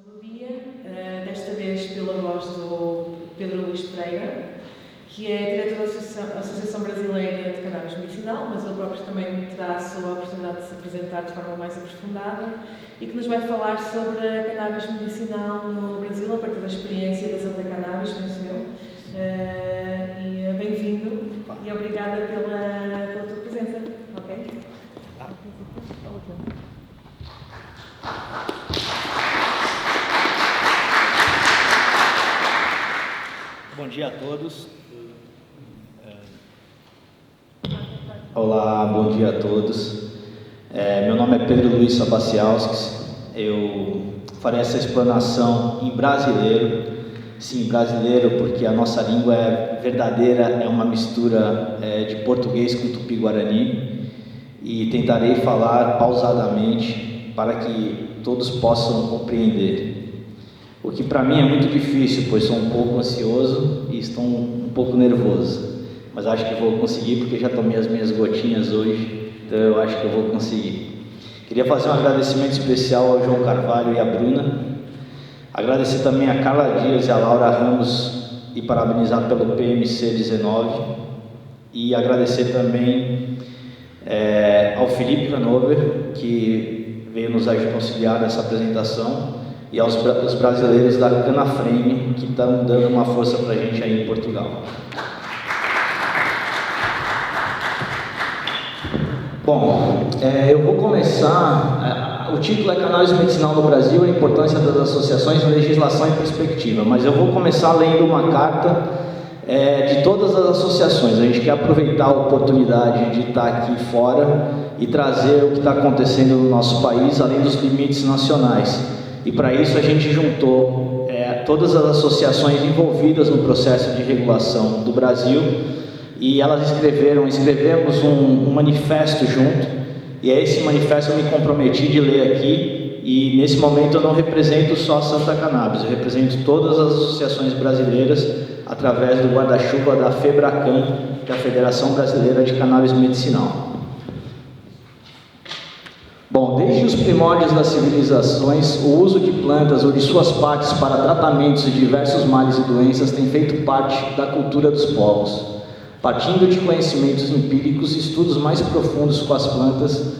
do dia, desta vez pela voz do Pedro Luís Pereira, que é diretor da Associação Brasileira de Cannabis Medicinal, mas ele próprio também terá a sua oportunidade de se apresentar de forma mais aprofundada e que nos vai falar sobre a cannabis medicinal no Brasil, a partir da experiência da Santa Cannabis, penso eu. E bem-vindo e obrigada pela tua presença. Ok? Bom dia a todos. Olá, bom dia a todos. Meu nome é Pedro Luís Sabaciauskas. Eu farei essa explanação em brasileiro. Sim, brasileiro, porque a nossa língua é verdadeira, é uma mistura de português com tupi-guarani. E tentarei falar pausadamente para que todos possam compreender. O que para mim é muito difícil, pois sou um pouco ansioso e estou um pouco nervoso. Mas acho que vou conseguir, porque já tomei as minhas gotinhas hoje, então eu acho que eu vou conseguir. Queria fazer um agradecimento especial ao João Carvalho e à Bruna. Agradecer também a Carla Dias e a Laura Ramos e parabenizar pelo PMC 19. E agradecer também ao Felipe Hanover, que veio nos auxiliar nessa apresentação, e aos brasileiros da Canaframe, que estão dando uma força para a gente aí em Portugal. Bom, eu vou começar. O título é Cannabis Medicinal no Brasil, a importância das associações, legislação e perspectiva, mas eu vou começar lendo uma carta de todas as associações. A gente quer aproveitar a oportunidade de estar aqui fora e trazer o que está acontecendo no nosso país, além dos limites nacionais. E para isso a gente juntou todas as associações envolvidas no processo de regulação do Brasil, e elas escrevemos um manifesto junto, e é esse manifesto eu me comprometi de ler aqui, e nesse momento eu não represento só a Santa Cannabis, eu represento todas as associações brasileiras através do guarda-chuva da FEBRACAN, que é a Federação Brasileira de Cannabis Medicinal. Bom, desde os primórdios das civilizações, o uso de plantas ou de suas partes para tratamentos de diversos males e doenças tem feito parte da cultura dos povos. Partindo de conhecimentos empíricos, estudos mais profundos com as plantas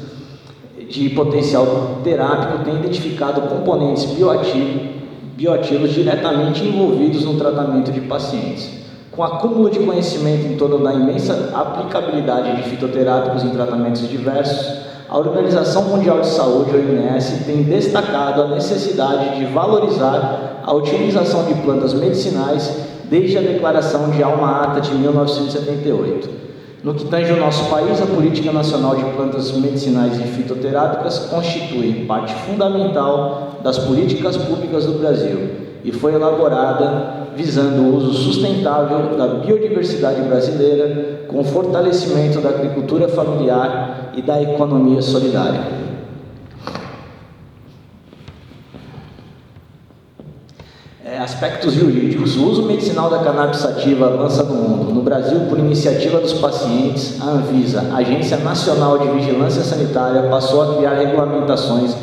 de potencial terápico têm identificado componentes bioativos diretamente envolvidos no tratamento de pacientes. Com o acúmulo de conhecimento em torno da imensa aplicabilidade de fitoterápicos em tratamentos diversos, a Organização Mundial de Saúde, OMS, tem destacado a necessidade de valorizar a utilização de plantas medicinais desde a Declaração de Alma-Ata de 1978. No que tange o nosso país, a Política Nacional de Plantas Medicinais e Fitoterápicas constitui parte fundamental das políticas públicas do Brasil e foi elaborada visando o uso sustentável da biodiversidade brasileira, com fortalecimento da agricultura familiar e da economia solidária. Aspectos jurídicos. O uso medicinal da cannabis sativa avança no mundo. No Brasil, por iniciativa dos pacientes, a Anvisa, Agência Nacional de Vigilância Sanitária, passou a criar regulamentações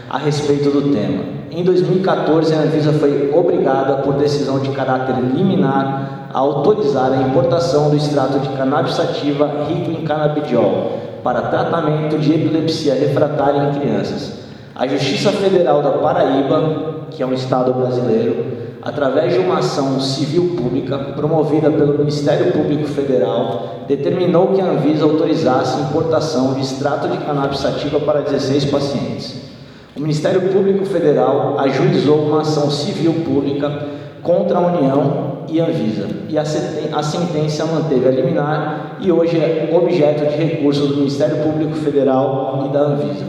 a respeito do tema. Em 2014, a Anvisa foi obrigada, por decisão de caráter liminar, a autorizar a importação do extrato de cannabis sativa rico em canabidiol para tratamento de epilepsia refratária em crianças. A Justiça Federal da Paraíba, que é um estado brasileiro, através de uma ação civil pública promovida pelo Ministério Público Federal, determinou que a Anvisa autorizasse a importação de extrato de cannabis sativa para 16 pacientes. O Ministério Público Federal ajuizou uma ação civil pública contra a União e a Anvisa, e a sentença manteve a liminar e hoje é objeto de recurso do Ministério Público Federal e da Anvisa.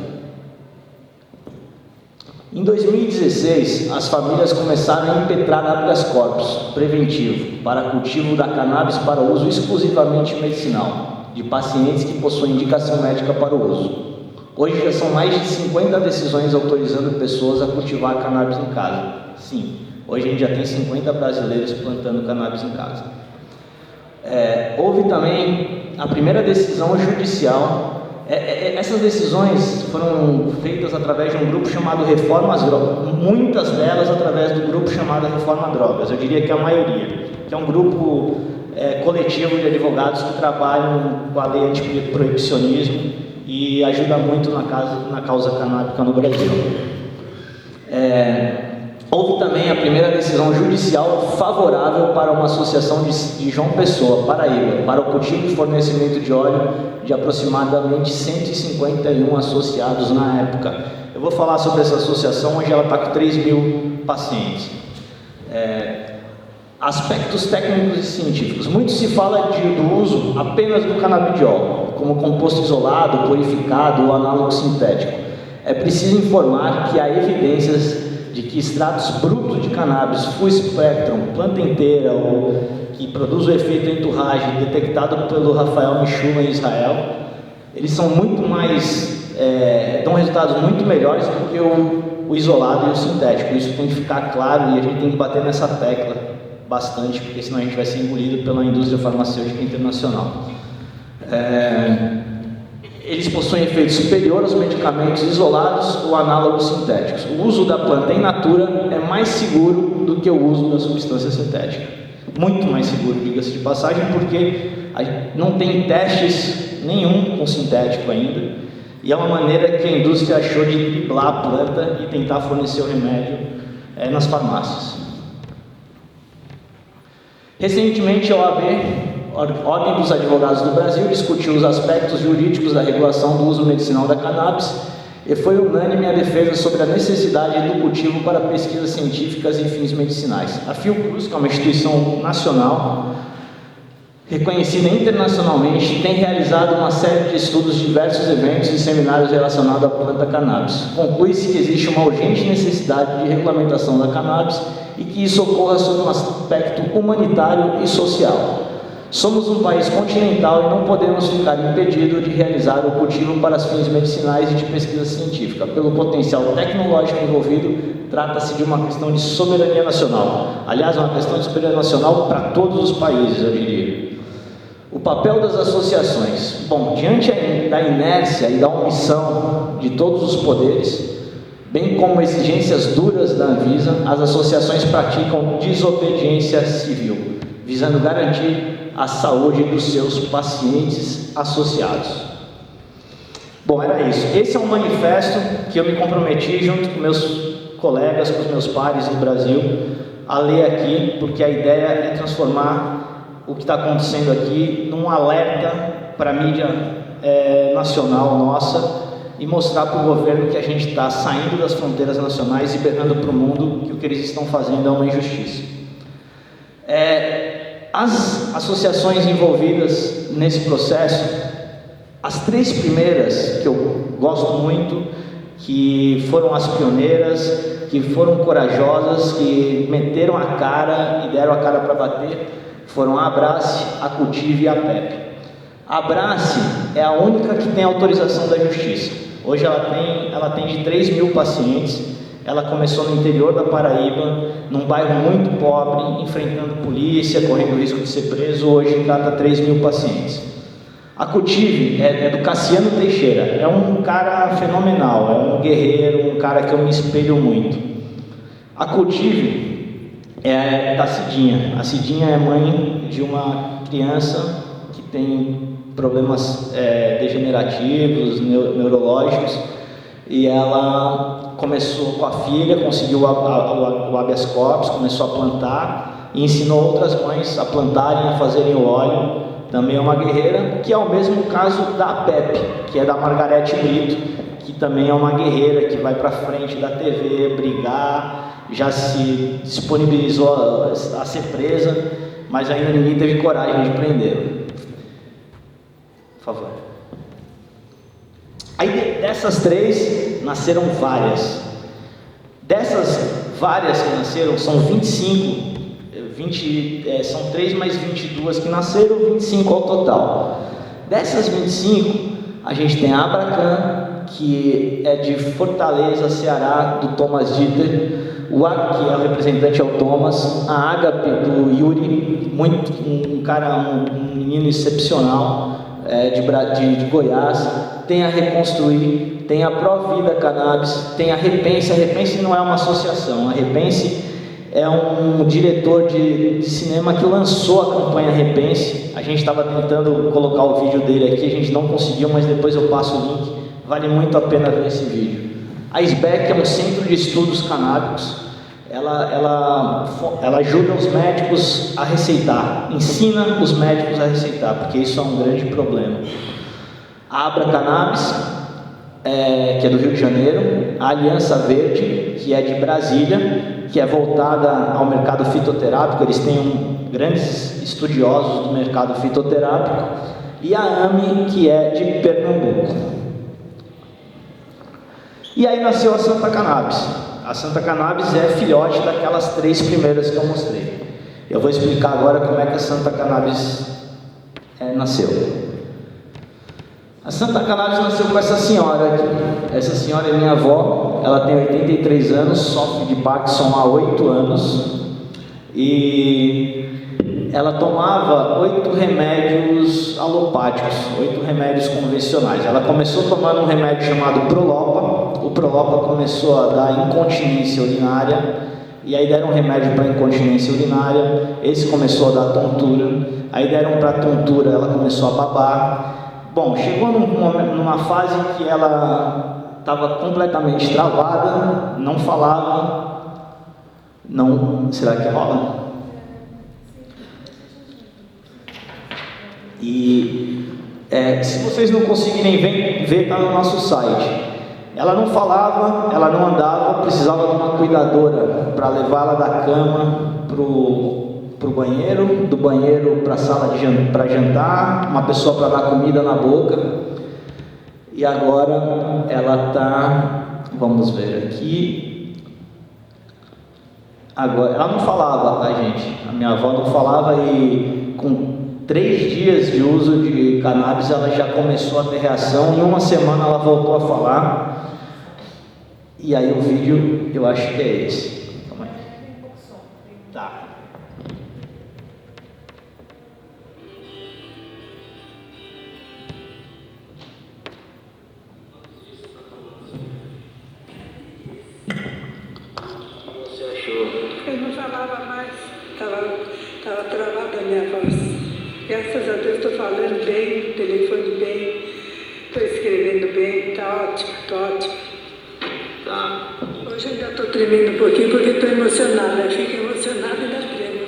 Em 2016, as famílias começaram a impetrar habeas corpus preventivo para cultivo da cannabis para uso exclusivamente medicinal, de pacientes que possuem indicação médica para o uso. Hoje já são mais de 50 decisões autorizando pessoas a cultivar cannabis em casa. Sim, hoje a gente já tem 50 brasileiros plantando cannabis em casa. Houve também a primeira decisão judicial Essas decisões foram feitas através de um grupo chamado Reformas Drogas, muitas delas através do grupo chamado Reforma Drogas, eu diria que a maioria, que é um grupo coletivo de advogados que trabalham com a lei antiproibicionismo e ajuda muito na causa canábica no Brasil. Houve também a primeira decisão judicial favorável para uma associação de João Pessoa, Paraíba, para o cultivo e fornecimento de óleo de aproximadamente 151 associados na época. Eu vou falar sobre essa associação, hoje ela está com 3.000 pacientes. Aspectos técnicos e científicos. Muito se fala do uso apenas do canabidiol, como composto isolado, purificado ou análogo sintético. É preciso informar que há evidências de que extratos brutos de cannabis full spectrum, planta inteira, ou que produz o efeito entourage detectado pelo Rafael Michula em Israel, eles são muito mais, dão resultados muito melhores do que o isolado e o sintético. Isso tem que ficar claro e a gente tem que bater nessa tecla bastante, porque senão a gente vai ser engolido pela indústria farmacêutica internacional. Eles possuem efeito superior aos medicamentos isolados ou análogos sintéticos. O uso da planta in natura é mais seguro do que o uso da substância sintética. Muito mais seguro, diga-se de passagem, porque não tem testes nenhum com sintético ainda, e é uma maneira que a indústria achou de driblar a planta e tentar fornecer o remédio nas farmácias. Recentemente, a OAB, Ordem dos Advogados do Brasil, discutiu os aspectos jurídicos da regulação do uso medicinal da cannabis e foi unânime a defesa sobre a necessidade do cultivo para pesquisas científicas e fins medicinais. A Fiocruz, que é uma instituição nacional, reconhecida internacionalmente, tem realizado uma série de estudos, diversos eventos e seminários relacionados à planta cannabis. Conclui-se que existe uma urgente necessidade de regulamentação da cannabis e que isso ocorra sob um aspecto humanitário e social. Somos um país continental e não podemos ficar impedidos de realizar o cultivo para fins medicinais e de pesquisa científica. Pelo potencial tecnológico envolvido, trata-se de uma questão de soberania nacional. Aliás, é uma questão de soberania nacional para todos os países, eu diria. O papel das associações. Bom, diante da inércia e da omissão de todos os poderes, bem como exigências duras da Anvisa, as associações praticam desobediência civil, visando garantir a saúde dos seus pacientes associados. Bom, era isso. Esse é um manifesto que eu me comprometi junto com meus colegas, com os meus pares do Brasil, a ler aqui, porque a ideia é transformar o que está acontecendo aqui num alerta para a mídia nacional nossa e mostrar para o governo que a gente está saindo das fronteiras nacionais e berrando para o mundo que o que eles estão fazendo é uma injustiça. As associações envolvidas nesse processo, as 3 primeiras que eu gosto muito, que foram as pioneiras, que foram corajosas, que meteram a cara e deram a cara para bater, foram a Abrace, a Cultive e a PEP. A Abrace é a única que tem autorização da Justiça. Hoje ela atende 3.000 pacientes. Ela começou no interior da Paraíba, num bairro muito pobre, enfrentando polícia, correndo risco de ser preso. Hoje trata 3.000 pacientes. A Cultive é do Cassiano Teixeira, é um cara fenomenal, é um guerreiro, um cara que eu me espelho muito. A Cultive é da Cidinha. A Cidinha é mãe de uma criança que tem problemas degenerativos, neurológicos, e ela começou com a filha, conseguiu o habeas corpus, começou a plantar e ensinou outras mães a plantarem, a fazerem o óleo. Também é uma guerreira, que é o mesmo caso da PEP, que é da Margarete Brito, que também é uma guerreira, que vai para frente da TV brigar, já se disponibilizou a ser presa, mas ainda ninguém teve coragem de prendê-la. Por favor. Aí dessas 3 nasceram várias. Dessas várias que nasceram, são 25, são 3 mais 22 que nasceram, 25 ao total. Dessas 25, a gente tem a Abracan, que é de Fortaleza, Ceará, do Thomas Dieter, o A, que é o representante, é o Thomas, a Ágape, do Yuri, um menino excepcional, de Goiás, tem a Reconstruir, tem a Provida Cannabis, tem a Repense. A Repense não é uma associação, a Repense é um diretor de cinema que lançou a campanha Repense. A gente estava tentando colocar o vídeo dele aqui, a gente não conseguiu, mas depois eu passo o link, vale muito a pena ver esse vídeo. A SBEC é um centro de estudos canábicos. Ela ajuda os médicos a receitar, ensina os médicos a receitar, porque isso é um grande problema. A Abra Cannabis, que é do Rio de Janeiro, a Aliança Verde, que é de Brasília, que é voltada ao mercado fitoterápico. Eles têm grandes estudiosos do mercado fitoterápico, e a AME, que é de Pernambuco. E aí nasceu a Santa Cannabis. A Santa Cannabis é filhote daquelas 3 primeiras que eu mostrei. Eu vou explicar agora como é que a Santa Cannabis nasceu. A Santa Cannabis nasceu com essa senhora aqui. Essa senhora é minha avó, ela tem 83 anos, sofre de Parkinson há 8 anos, e ela tomava 8 remédios alopáticos, 8 remédios convencionais. Ela começou tomando um remédio chamado Prolopa. O Prolopa começou a dar incontinência urinária, e aí deram um remédio para incontinência urinária. Esse começou a dar tontura, aí deram para tontura, ela começou a babar. Bom, chegou numa fase que ela estava completamente travada, não falava, não... Será que rola? E se vocês não conseguirem ver, está no nosso site. Ela não falava, ela não andava, precisava de uma cuidadora para levá-la da cama pro banheiro, do banheiro para a sala para jantar, uma pessoa para dar comida na boca. E agora ela está, vamos ver aqui, agora, ela não falava, tá, gente? A minha avó não falava, e com 3 dias de uso de cannabis ela já começou a ter reação. Em uma semana ela voltou a falar. E aí o vídeo, eu acho que é esse. Calma aí. Tá. Você achou? Eu não falava mais, estava travada a minha voz. Graças a Deus estou falando bem, telefone bem, estou escrevendo bem, está ótimo, estou ótimo. Tá. Hoje ainda estou tremendo um pouquinho porque estou emocionada, eu fico emocionada e ainda tremo.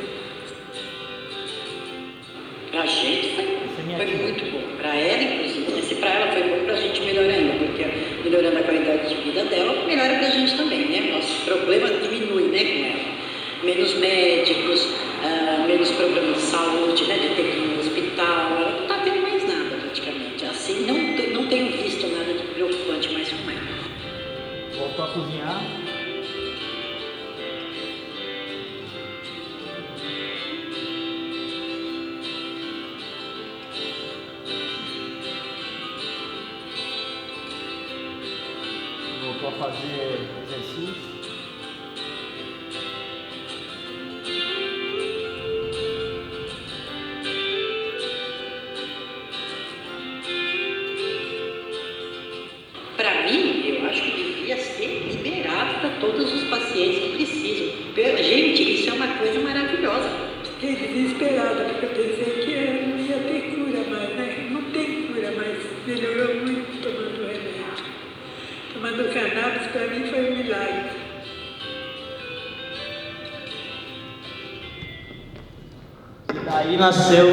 Para a gente foi muito bom, para ela inclusive, né? Se para ela foi bom, para a gente melhor ainda, porque melhorando a qualidade de vida dela, melhora para a gente também, né? Nosso problema diminui, né, com ela. Menos médicos, menos problemas de saúde, né, de ter que ir no hospital, ela não está tendo mais nada praticamente. Assim, não tenho visto nada de preocupante mais com ela. Voltou a cozinhar. Voltou a fazer exercício. Para mim, eu acho que devia ser liberado para todos os pacientes que precisam. Gente, isso é uma coisa maravilhosa. Fiquei desesperada porque eu pensei que eu não ia ter cura mais, né? Não tem cura mais. Melhorou muito tomando remédio. Tomando cannabis para mim foi um milagre. E daí nasceu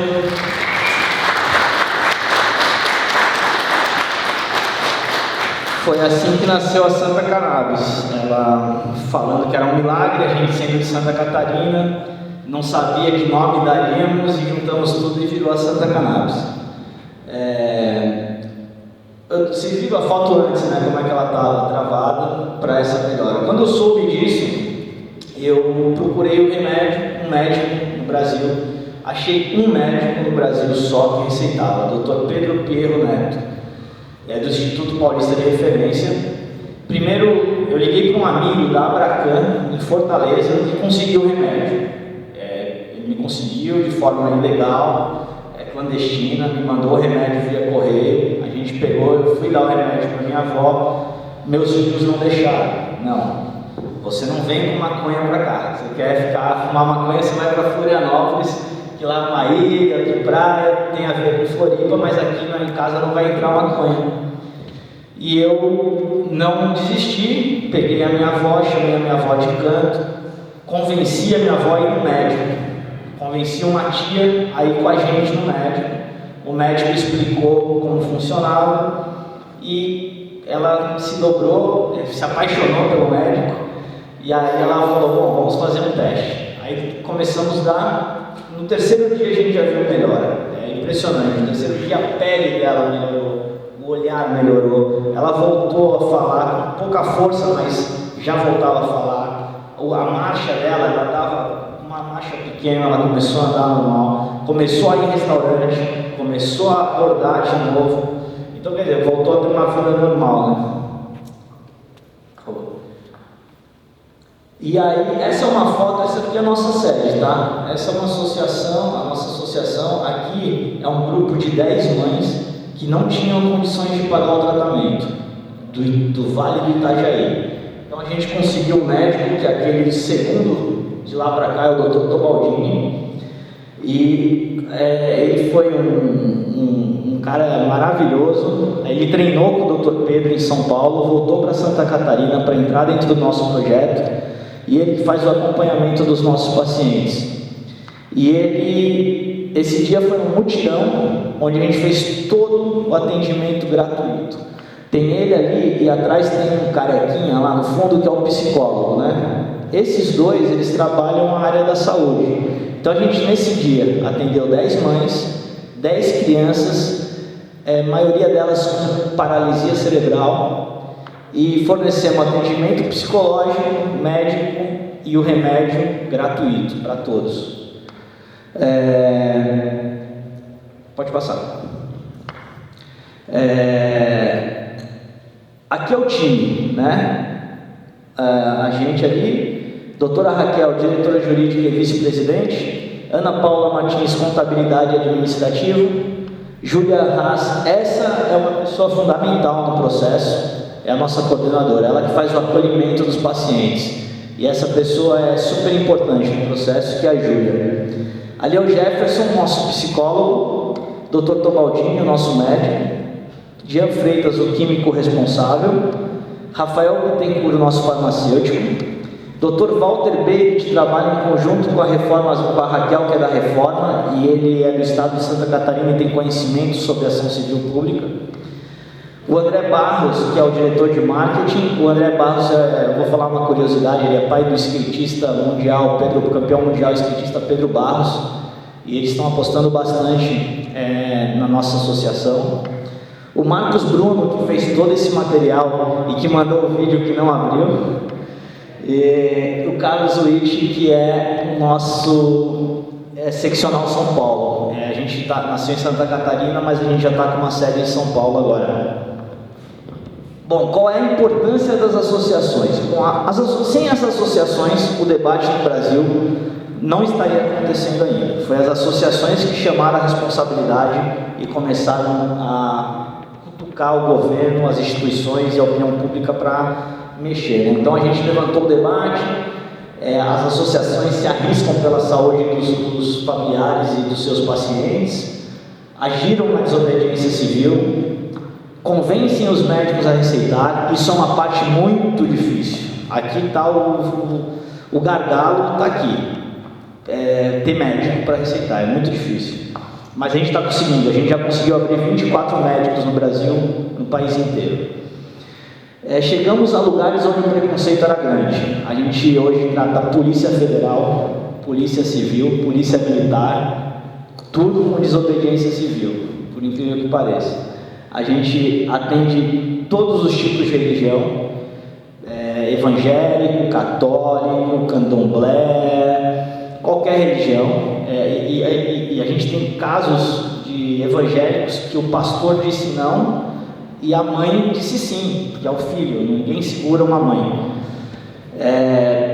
Foi assim que nasceu a Santa Cannabis. Ela falando que era um milagre, a gente sendo de Santa Catarina, não sabia que nome daríamos e juntamos tudo e virou a Santa Cannabis. Vocês viram a foto antes, né? Como é que ela estava travada para essa melhora. Quando eu soube disso, eu procurei um médico no Brasil. Achei um médico no Brasil só que receitava, Dr. Pedro Pierro Neto. Do Instituto Paulista de Referência. Primeiro, eu liguei para um amigo da Abracan, em Fortaleza, que conseguiu o remédio. Ele me conseguiu de forma ilegal, clandestina, me mandou o remédio via correio, a gente pegou, eu fui dar o remédio para minha avó, meus filhos não deixaram. Não, você não vem com maconha para cá, você quer fumar maconha, você vai para Florianópolis, que lá é uma ilha, que praia, tem a ver com Floripa, mas aqui em casa não vai entrar maconha. E eu não desisti, peguei a minha avó, chamei a minha avó de canto, convenci a minha avó a ir no médico, convenci uma tia a ir com a gente no médico. O médico explicou como funcionava e ela se dobrou, se apaixonou pelo médico, e aí ela falou: bom, vamos fazer um teste. Aí começamos a dar, no terceiro dia a gente já viu melhora, é impressionante. No terceiro dia a pele dela melhorou, o olhar melhorou, ela voltou a falar com pouca força, mas já voltava a falar. A marcha dela, ela dava uma marcha pequena, ela começou a andar normal, começou a ir em restaurante, começou a acordar de novo. Então, quer dizer, voltou a ter uma vida normal, né? E aí, essa é uma foto, essa aqui é a nossa sede, tá? Essa é uma associação, a nossa associação aqui é um grupo de 10 mães que não tinham condições de pagar o tratamento do Vale do Itajaí. Então a gente conseguiu um médico, que é aquele segundo de lá para cá, é o Dr. Tobaldini, e ele foi um cara maravilhoso. Ele treinou com o Dr. Pedro em São Paulo, voltou para Santa Catarina para entrar dentro do nosso projeto, e ele faz o acompanhamento dos nossos pacientes. E esse dia foi um mutirão, onde a gente fez todo o atendimento gratuito. Tem ele ali e atrás tem um carequinha lá no fundo que é o psicólogo, né? Esses dois, eles trabalham na área da saúde. Então a gente nesse dia atendeu 10 mães, 10 crianças, maioria delas com paralisia cerebral, e fornecemos atendimento psicológico, médico e o remédio gratuito para todos. Pode passar. Aqui é o time, né? A gente ali, doutora Raquel, diretora jurídica e vice-presidente, Ana Paula Martins, contabilidade e administrativo, Júlia Haas, essa é uma pessoa fundamental no processo, é a nossa coordenadora, ela que faz o acolhimento dos pacientes, e essa pessoa é super importante no processo, que é a Júlia. Ali é o Jefferson, nosso psicólogo, Dr. Tobaldini, o nosso médico, Jean Freitas, o químico responsável, Rafael Bittencourt, o nosso farmacêutico, Dr. Walter Beire, que trabalha em conjunto com a Raquel, que é da Reforma, e ele é do estado de Santa Catarina e tem conhecimento sobre ação civil pública, o André Barros, que é o diretor de marketing. O André Barros, eu vou falar uma curiosidade, ele é pai do skatista mundial, campeão mundial skatista Pedro Barros, e eles estão apostando bastante na nossa associação. O Marcos Bruno, que fez todo esse material e que mandou o vídeo que não abriu, e o Carlos Witt, que é o nosso seccional São Paulo. A gente nasceu em Santa Catarina, mas a gente já está com uma sede em São Paulo agora. Bom, qual é a importância das associações? Sem as associações, o debate no Brasil não estaria acontecendo ainda. Foi as associações que chamaram a responsabilidade e começaram a cutucar o governo, as instituições e a opinião pública para mexer, né? Então a gente levantou o debate, as associações se arriscam pela saúde dos familiares e dos seus pacientes, agiram na desobediência civil, convencem os médicos a receitar. Isso é uma parte muito difícil. Aqui está o gargalo, está aqui. Ter médico para receitar é muito difícil, mas a gente está conseguindo. A gente já conseguiu abrir 24 médicos no Brasil, no país inteiro. Chegamos a lugares onde o preconceito era grande. A gente hoje trata Polícia Federal, Polícia Civil, Polícia Militar, tudo com desobediência civil, por incrível que pareça. A gente atende todos os tipos de religião, evangélico, católico, candomblé, qualquer religião, e a gente tem casos de evangélicos que o pastor disse não e a mãe disse sim, que é o filho. Ninguém segura uma mãe.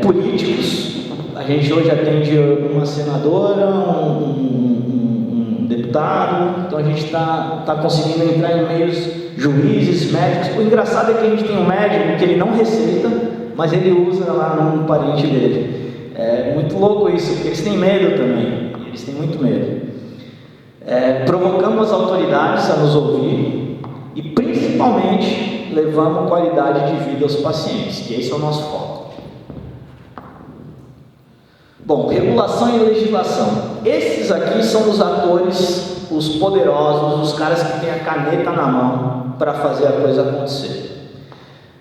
Políticos, a gente hoje atende uma senadora, um deputado, então a gente está conseguindo entrar em meios juízes, médicos. O engraçado é que a gente tem um médico que ele não receita, mas ele usa lá num parente dele. É muito louco isso, porque eles têm medo também, eles têm muito medo. Provocamos as autoridades a nos ouvir e principalmente levamos qualidade de vida aos pacientes, que esse é o nosso foco. Bom, regulação e legislação. Esses aqui são os atores, os poderosos, os caras que têm a caneta na mão para fazer a coisa acontecer.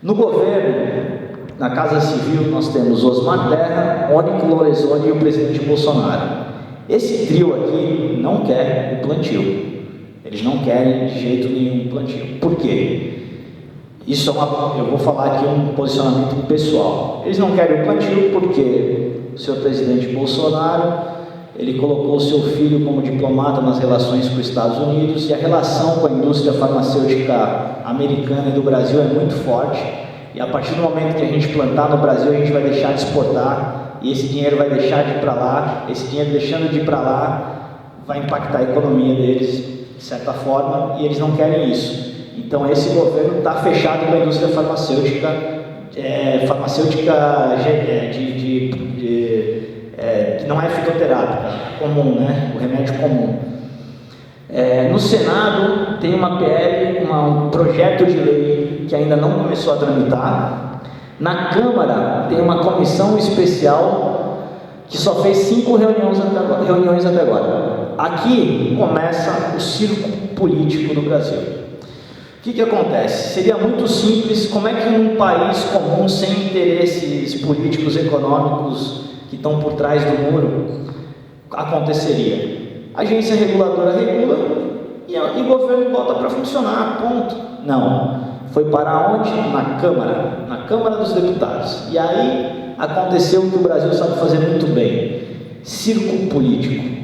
No governo, na Casa Civil, nós temos Osmar Terra, Ônix Lorenzoni e o presidente Bolsonaro. Esse trio aqui não quer o plantio. Eles não querem de jeito nenhum o plantio. Por quê? Isso eu vou falar aqui um posicionamento pessoal. Eles não querem o plantio porque o senhor presidente Bolsonaro, ele colocou o seu filho como diplomata nas relações com os Estados Unidos e a relação com a indústria farmacêutica americana e do Brasil é muito forte. E a partir do momento que a gente plantar no Brasil, a gente vai deixar de exportar e esse dinheiro vai deixar de ir para lá. Esse dinheiro deixando de ir para lá vai impactar a economia deles de certa forma e eles não querem isso. Então esse governo está fechado com a indústria farmacêutica, que não é fitoterápica, comum, né? O remédio comum. No Senado tem uma PL, um projeto de lei que ainda não começou a tramitar. Na Câmara tem uma comissão especial que só fez 5 reuniões até agora. Aqui começa o circo político do Brasil. O que acontece? Seria muito simples, como é que num país comum, sem interesses políticos, econômicos que estão por trás do muro, aconteceria? A agência reguladora regula e o governo volta para funcionar, ponto. Não, foi para onde? Na Câmara dos Deputados. E aí aconteceu o que o Brasil sabe fazer muito bem, circo político.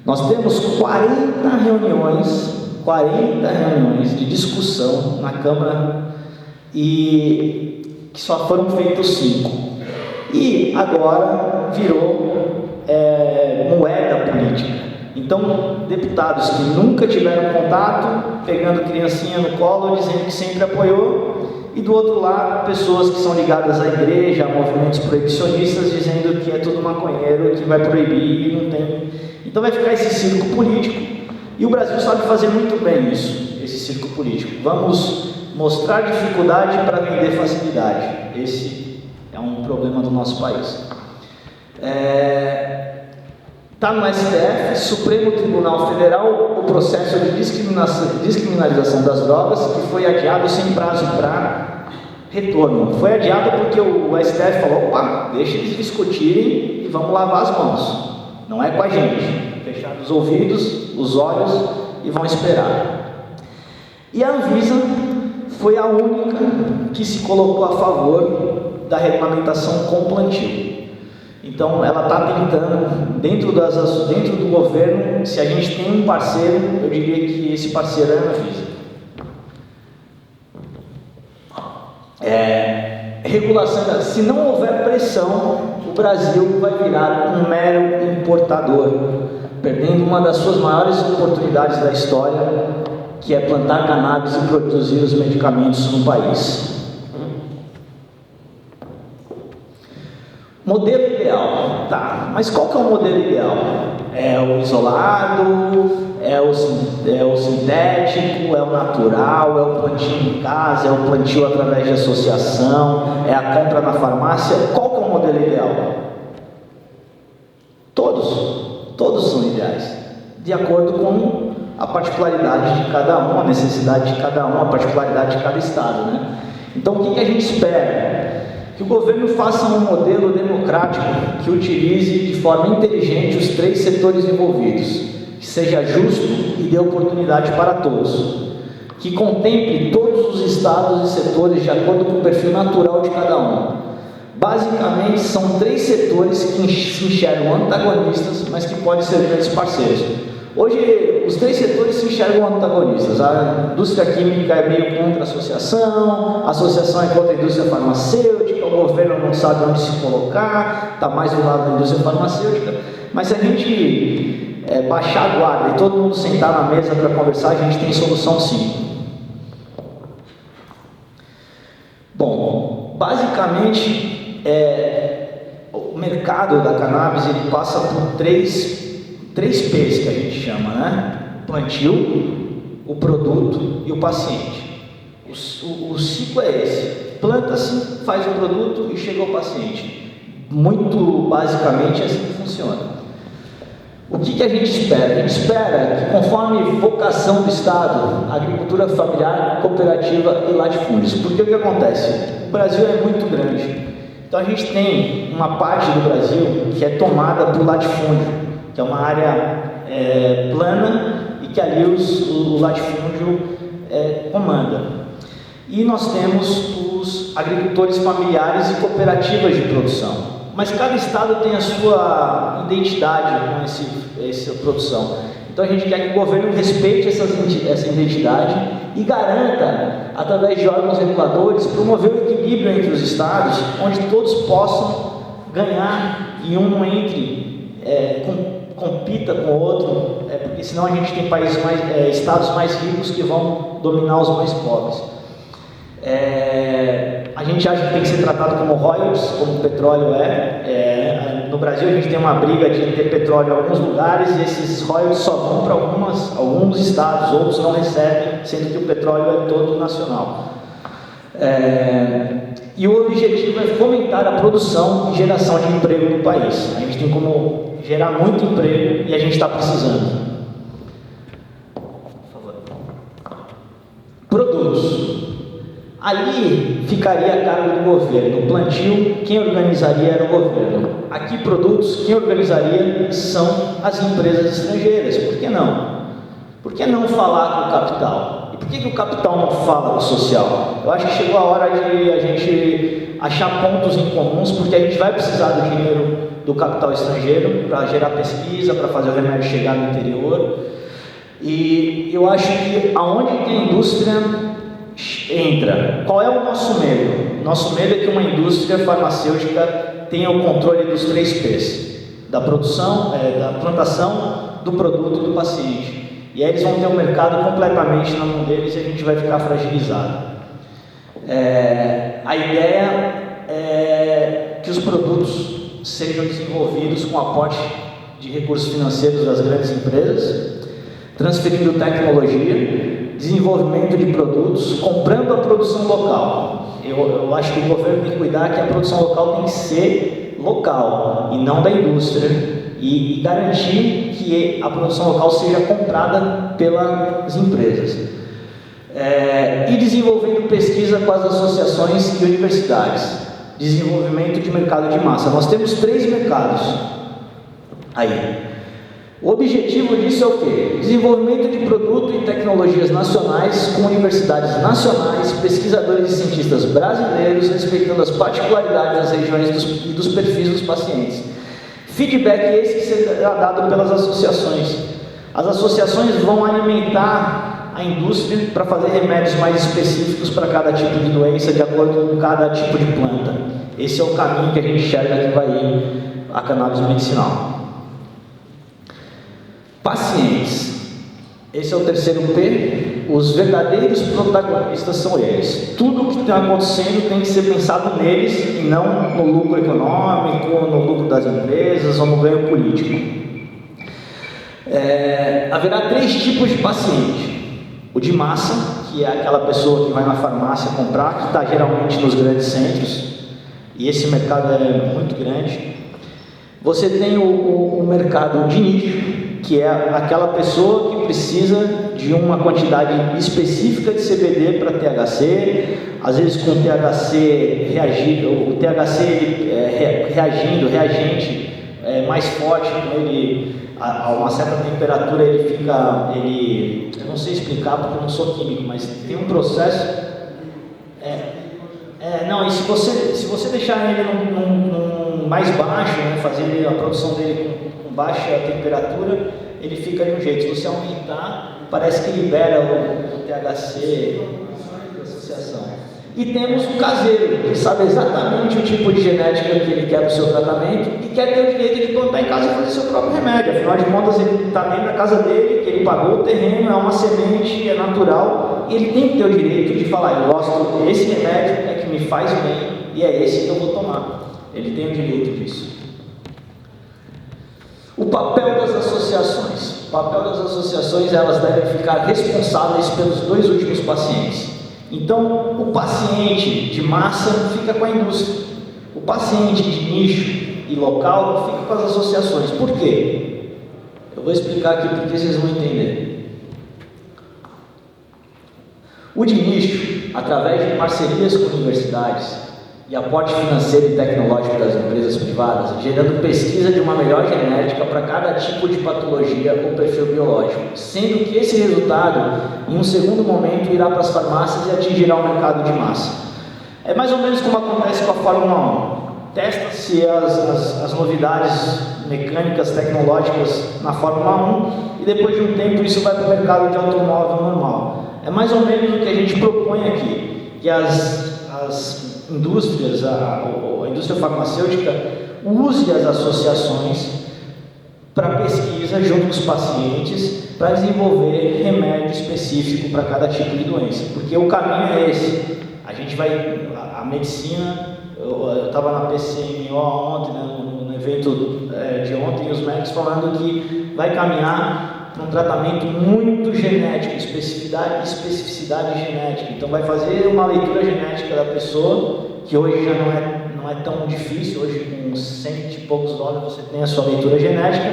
Nós temos 40 reuniões de discussão na Câmara e que só foram feitos 5. E agora virou moeda política. Então, deputados que nunca tiveram contato, pegando criancinha no colo, dizendo que sempre apoiou, e do outro lado, pessoas que são ligadas à igreja, a movimentos proibicionistas, dizendo que é tudo maconheiro, que vai proibir e não tem. Então vai ficar esse circo político. E o Brasil sabe fazer muito bem isso, esse circo político. Vamos mostrar dificuldade para vender facilidade. Esse é um problema do nosso país. Está no STF, Supremo Tribunal Federal, o processo de descriminalização das drogas, que foi adiado sem prazo para retorno. Foi adiado porque o STF falou, opa, deixa eles discutirem e vamos lavar as mãos. Não é com a gente. Fechar os ouvidos, os olhos e vão esperar. E a Anvisa foi a única que se colocou a favor da regulamentação com plantio. Então ela está tentando, dentro do governo, se a gente tem um parceiro, eu diria que esse parceiro é a Anvisa. Regulação, se não houver pressão, o Brasil vai virar um mero importador, perdendo uma das suas maiores oportunidades da história, que é plantar cannabis e produzir os medicamentos no país. Modelo ideal, tá, mas qual que é o modelo ideal? É o isolado, é o sintético, é o natural, é o plantio em casa, é o plantio através de associação, é a compra na farmácia? Qual que é o modelo ideal? Todos são ideais, de acordo com a particularidade de cada um, a necessidade de cada um, a particularidade de cada estado, né? Então o que a gente espera? Que o governo faça um modelo democrático que utilize de forma inteligente os 3 setores envolvidos, que seja justo e dê oportunidade para todos, que contemple todos os estados e setores de acordo com o perfil natural de cada um. Basicamente, são 3 setores que se enxergam antagonistas, mas que podem ser grandes parceiros. Hoje, os 3 setores se enxergam antagonistas. A indústria química é meio contra a associação é contra a indústria farmacêutica, o governo não sabe onde se colocar, está mais do lado da indústria farmacêutica. Mas se a gente baixar a guarda e todo mundo sentar na mesa para conversar, a gente tem solução sim. Bom, basicamente, o mercado da cannabis ele passa por três P's que a gente chama, né? Plantio, o produto e o paciente. O ciclo é esse: planta-se, faz o produto e chega ao paciente. Muito basicamente é assim que funciona. O que a gente espera? A gente espera que, conforme vocação do Estado, agricultura familiar, cooperativa e latifúndios. Porque o que acontece? O Brasil é muito grande. Então a gente tem uma parte do Brasil que é tomada por latifúndio, que é uma área plana e que ali o latifúndio comanda. E nós temos os agricultores familiares e cooperativas de produção. Mas cada estado tem a sua identidade com essa produção. Então a gente quer que o governo respeite essa identidade e garanta, através de órgãos reguladores, promover o equilíbrio entre os estados, onde todos possam ganhar e um não entre, compita com o outro, porque senão a gente tem estados mais ricos que vão dominar os mais pobres. A gente acha que tem que ser tratado como royalties, como o petróleo no Brasil a gente tem uma briga de ter petróleo em alguns lugares e esses royalties só vão para alguns estados, outros não recebem, sendo que o petróleo é todo nacional. E o objetivo é fomentar a produção e geração de emprego no país. A gente tem como gerar muito emprego e a gente está precisando. Por favor. Produtos. Ali ficaria a cargo do governo. O plantio, quem organizaria era o governo. Aqui, produtos, quem organizaria são as empresas estrangeiras. Por que não? Por que não falar com o capital? E por que o capital não fala com o social? Eu acho que chegou a hora de a gente achar pontos em comuns, porque a gente vai precisar do dinheiro do capital estrangeiro para gerar pesquisa, para fazer o remédio chegar no interior. E eu acho que aonde tem a indústria entra. Qual é o nosso medo? Nosso medo é que uma indústria farmacêutica tenha o controle dos 3 P's: da produção, da plantação, do produto e do paciente. E aí eles vão ter o mercado completamente na mão deles e a gente vai ficar fragilizado. A ideia é que os produtos sejam desenvolvidos com aporte de recursos financeiros das grandes empresas, transferindo tecnologia, desenvolvimento de produtos, comprando a produção local. Eu acho que o governo tem que cuidar que a produção local tem que ser local e não da indústria, e garantir que a produção local seja comprada pelas empresas. E desenvolvendo pesquisa com as associações e universidades, desenvolvimento de mercado de massa. Nós temos 3 mercados aí. O objetivo disso é o quê? Desenvolvimento de produto e tecnologias nacionais com universidades nacionais, pesquisadores e cientistas brasileiros, respeitando as particularidades das regiões e dos perfis dos pacientes. Feedback esse que será dado pelas associações. As associações vão alimentar a indústria para fazer remédios mais específicos para cada tipo de doença, de acordo com cada tipo de planta. Esse é o caminho que a gente enxerga que vai ir a cannabis medicinal. Pacientes. Esse é o 3º P. Os verdadeiros protagonistas são eles. Tudo o que está acontecendo tem que ser pensado neles e não no lucro econômico, no lucro das empresas ou no ganho político. Haverá 3 tipos de paciente. O de massa, que é aquela pessoa que vai na farmácia comprar, que está geralmente nos grandes centros, e esse mercado é muito grande. Você tem o mercado de nicho, que é aquela pessoa que precisa de uma quantidade específica de CBD para THC, às vezes com o THC reagente mais forte, com ele a uma certa temperatura eu não sei explicar porque eu não sou químico, mas tem um processo. E se você deixar ele num mais baixo, né, fazer a produção dele com baixa temperatura, ele fica de um jeito. Se você aumentar, parece que libera o THC da associação. E temos o caseiro, que sabe exatamente o tipo de genética que ele quer para o seu tratamento e quer ter o direito de plantar em casa e fazer seu próprio remédio. Afinal de contas, ele está dentro da casa dele, que ele pagou o terreno, é uma semente, é natural, e ele tem que ter o direito de falar: eu gosto desse remédio, é que me faz bem e é esse que eu vou tomar. Ele tem o direito disso. O papel das associações. O papel das associações, elas devem ficar responsáveis pelos dois últimos pacientes. Então, o paciente de massa fica com a indústria. O paciente de nicho e local fica com as associações. Por quê? Eu vou explicar aqui porque vocês vão entender. O de nicho, através de parcerias com universidades e aporte financeiro e tecnológico das empresas privadas, gerando pesquisa de uma melhor genética para cada tipo de patologia ou perfil biológico, sendo que esse resultado, em um segundo momento, irá para as farmácias e atingirá o mercado de massa. É mais ou menos como acontece com a Fórmula 1. Testa-se as novidades mecânicas, tecnológicas na Fórmula 1 e depois de um tempo isso vai para o mercado de automóvel normal. É mais ou menos o que a gente propõe aqui, que as indústrias, a indústria farmacêutica use as associações para pesquisa junto com os pacientes para desenvolver remédio específico para cada tipo de doença, porque o caminho é esse. A gente vai, a medicina, eu estava na PCMO ontem, né, no evento de ontem, e os médicos falando que vai caminhar para um tratamento muito genético, especificidade genética. Então vai fazer uma leitura genética da pessoa, que hoje já não é tão difícil. Hoje com $100 e poucos você tem a sua leitura genética,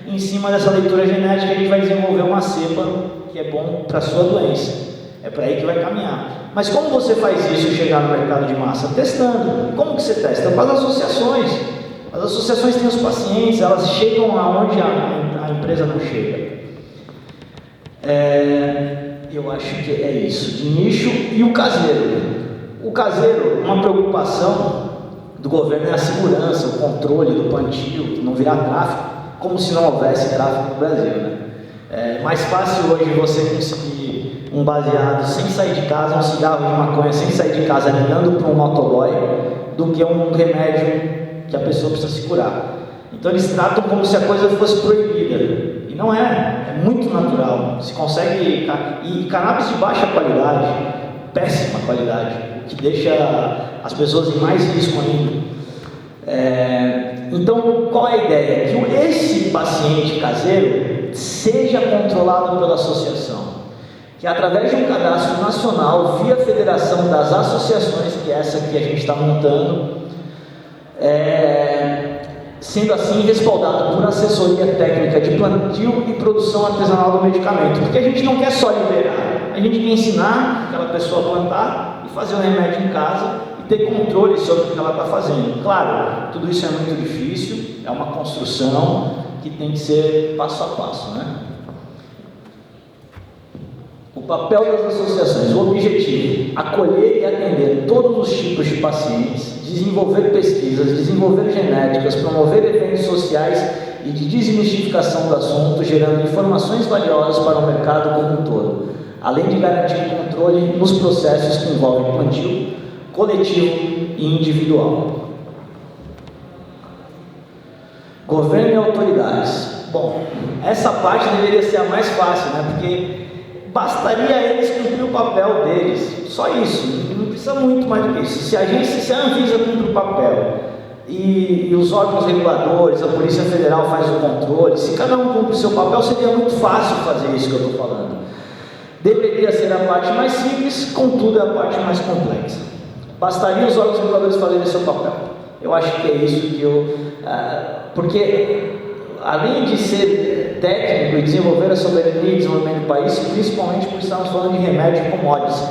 e em cima dessa leitura genética a gente vai desenvolver uma cepa que é bom para a sua doença. É para aí que vai caminhar. Mas como você faz isso chegar no mercado de massa? Testando. Como que você testa? Com as associações. As associações têm os pacientes, elas chegam aonde a empresa não chega. Eu acho que é isso, de nicho. E o caseiro. O caseiro, uma preocupação do governo é a segurança, o controle do plantio, não virar tráfico, como se não houvesse tráfico no Brasil, né? É mais fácil hoje você conseguir um baseado sem sair de casa, um cigarro de maconha sem sair de casa, ligando para um motoboy, do que um remédio que a pessoa precisa se curar. Então eles tratam como se a coisa fosse proibida. E não é, é muito natural. Se consegue, e cannabis de baixa qualidade, péssima qualidade, o que deixa as pessoas em mais risco ainda. Então, qual é a ideia? Que esse paciente caseiro seja controlado pela associação, que através de um cadastro nacional, via Federação das Associações, que é essa que a gente está montando, sendo assim respaldado por assessoria técnica de plantio e produção artesanal do medicamento, porque a gente não quer só liberar, a gente quer ensinar aquela pessoa a plantar e fazer o remédio em casa e ter controle sobre o que ela está fazendo. Claro, tudo isso é muito difícil, é uma construção que tem que ser passo a passo, né? O papel das associações, o objetivo: acolher e atender todos os tipos de pacientes, desenvolver pesquisas, desenvolver genéticas, promover eventos sociais e de desmistificação do assunto, gerando informações valiosas para o mercado como um todo, além de garantir controle nos processos que envolvem plantio, coletivo e individual. Governo e autoridades. Bom, essa parte deveria ser a mais fácil, né? Porque bastaria eles cumprir o papel deles, só isso, não precisa muito mais do que isso. Se a Anvisa cumpre o papel e os órgãos reguladores, a Polícia Federal faz o controle, se cada um cumpre o seu papel, seria muito fácil fazer isso que eu estou falando. Deveria ser a parte mais simples, contudo é a parte mais complexa. Bastaria os órgãos reguladores fazerem seu papel. Eu acho que é isso que porque além de ser técnico e desenvolver a soberania e desenvolvimento do país, principalmente porque estamos falando de remédio e commodities,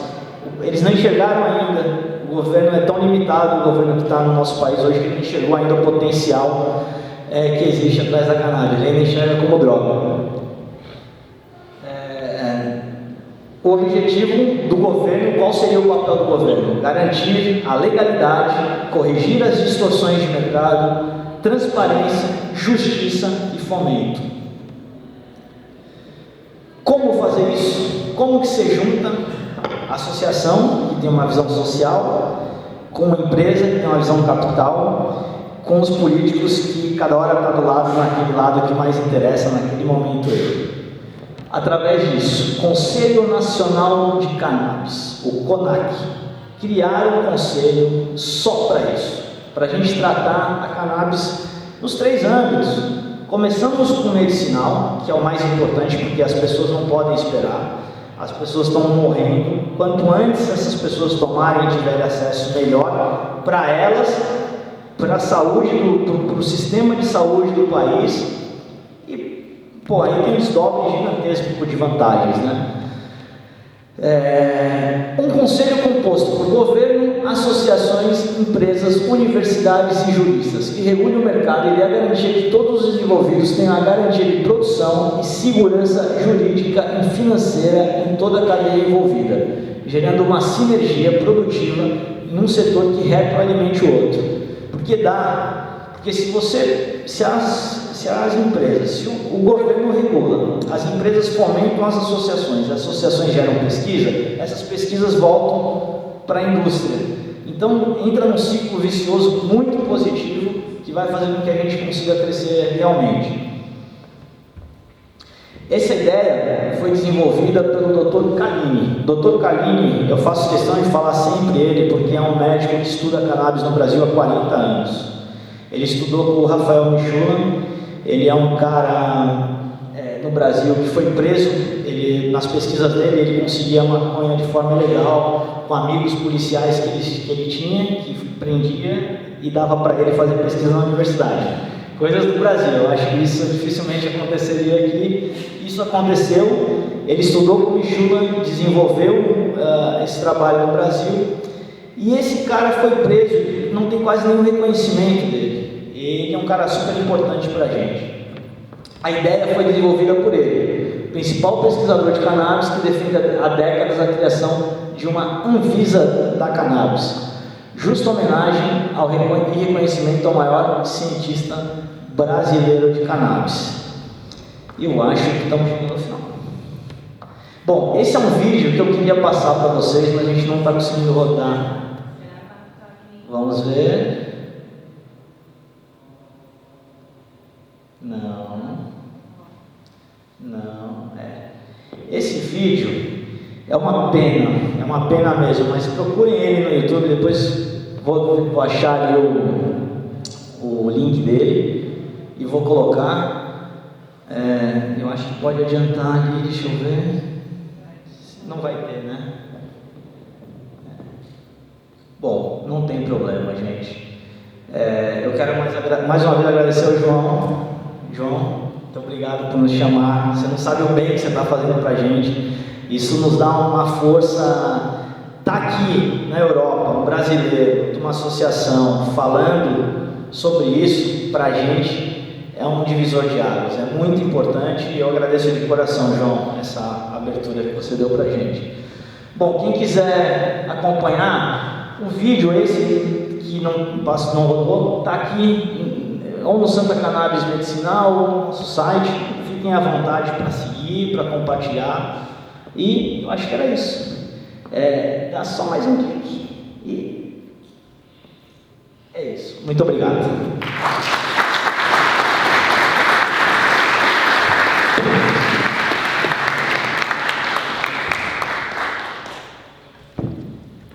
eles não enxergaram ainda, o governo é tão limitado, o governo que está no nosso país hoje, que não enxergou ainda o potencial que existe atrás da cannabis, ele ainda enxerga como droga. O objetivo do governo, qual seria o papel do governo? Garantir a legalidade, corrigir as distorções de mercado, transparência, justiça e fomento. Como fazer isso? Como que se junta associação, que tem uma visão social, com uma empresa, que tem uma visão capital, com os políticos, que cada hora está do lado, naquele lado que mais interessa naquele momento aí. Através disso, Conselho Nacional de Cannabis, o CONAC, criaram um conselho só para isso, para a gente tratar a cannabis nos 3 âmbitos. Começamos com o medicinal, que é o mais importante, porque as pessoas não podem esperar, as pessoas estão morrendo. Quanto antes essas pessoas tomarem e tiverem acesso, melhor para elas, para a saúde, para o sistema de saúde do país. E, pô, aí tem um desdobre gigantesco de vantagens, né? Um conselho composto por governo, associações, empresas, universidades e juristas, que regule o mercado e dê a garantia que todos os envolvidos tenham a garantia de produção e segurança jurídica e financeira em toda a cadeia envolvida, gerando uma sinergia produtiva em um setor que retroalimente o outro. Porque se as empresas, se o governo regula, as empresas fomentam as associações geram pesquisa, essas pesquisas voltam para a indústria. Então entra num ciclo vicioso muito positivo que vai fazer com que a gente consiga crescer realmente. Essa ideia foi desenvolvida pelo Dr. Calini. Dr. Calini, eu faço questão de falar sempre ele, porque é um médico que estuda cannabis no Brasil há 40 anos. Ele estudou com o Rafael Michulan. Ele é um cara no Brasil que foi preso. Nas pesquisas dele, ele conseguia maconha de forma legal, com amigos policiais que ele tinha, que prendia e dava para ele fazer pesquisa na universidade. Coisas do Brasil, eu acho que isso dificilmente aconteceria aqui. Isso aconteceu, ele estudou com o Michulan, desenvolveu esse trabalho no Brasil, e esse cara foi preso, não tem quase nenhum reconhecimento dele. Ele é um cara super importante para a gente. A ideia foi desenvolvida por ele, principal pesquisador de cannabis que defende há décadas a criação de uma Anvisa da cannabis, justa homenagem ao reconhecimento ao maior cientista brasileiro de cannabis. E eu acho que estamos chegando ao final. Bom, esse é um vídeo que eu queria passar para vocês, mas a gente não está conseguindo rodar. Vamos ver. Esse vídeo é uma pena mesmo, mas procurem ele no YouTube, depois vou achar ali o link dele e vou colocar. Eu acho que pode adiantar ali, deixa eu ver. Não vai ter, né? Bom, não tem problema, gente. Eu quero mais uma vez agradecer ao João. João, muito obrigado por nos chamar. Você não sabe o bem que você está fazendo para a gente. Isso nos dá uma força. Estar aqui na Europa, um brasileiro, de uma associação, falando sobre isso, para a gente, é um divisor de águas. É muito importante e eu agradeço de coração, João, essa abertura que você deu para a gente. Bom, quem quiser acompanhar, o vídeo esse, que não rodou, está aqui ou no Santa Cannabis Medicinal, ou no nosso site. Fiquem à vontade para seguir, para compartilhar. E eu acho que era isso. Dá só mais um clique. E é isso. Muito obrigado.